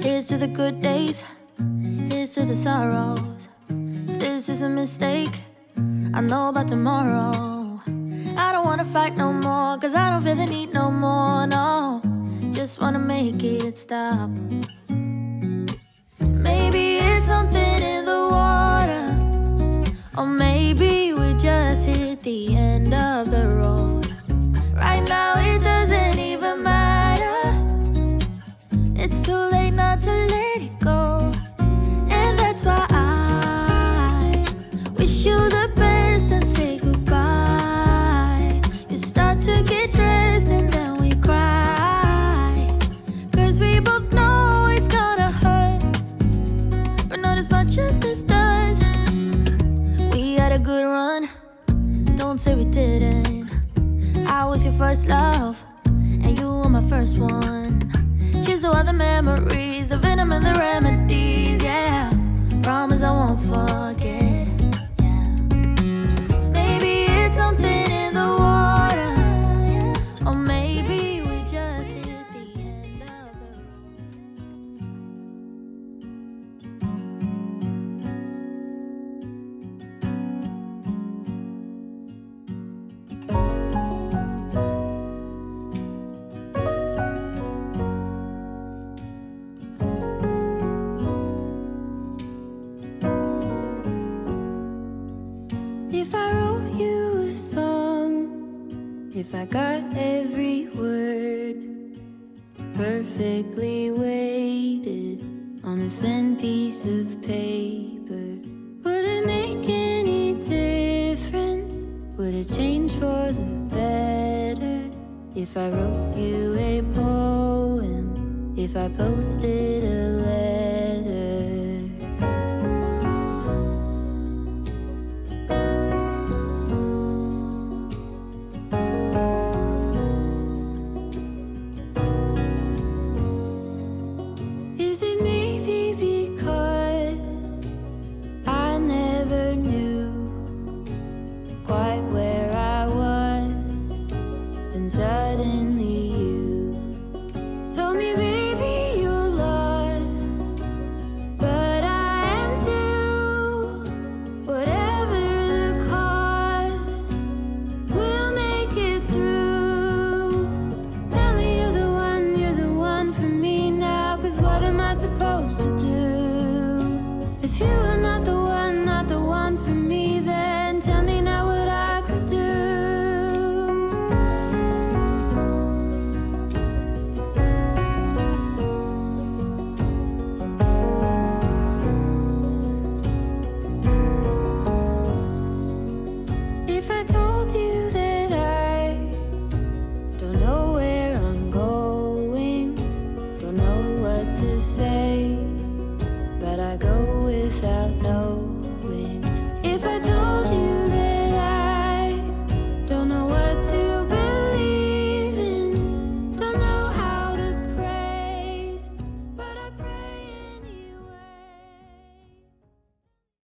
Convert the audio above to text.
Here's to the good days, here's to the sorrows. If this is a mistake, I know about tomorrow. I don't wanna fight no more, cause I don't feel the need no more, no. Just wanna make it stop. Maybe it's something in the water, or maybe we just hit the end of the road. Right now it doesn't even matter. It's too late not to let it go. And that's why I wish you the best and say goodbye. You start to get dressed and then we cry, cause we both know it's gonna hurt, but not as much as this does. We had a good run, don't say we didn't. I was your first love, and you were my first one. Cheers to all the memories, the venom and the remedies, yeah. Promise I won't forget, yeah. Maybe it's something in the water, yeah. Or maybe we just hit the end of the If I wrote you a song, if I got every word perfectly weighted on a thin piece of paper, would it make any difference? Would it change for the better? If I wrote you a poem, if I posted a letter?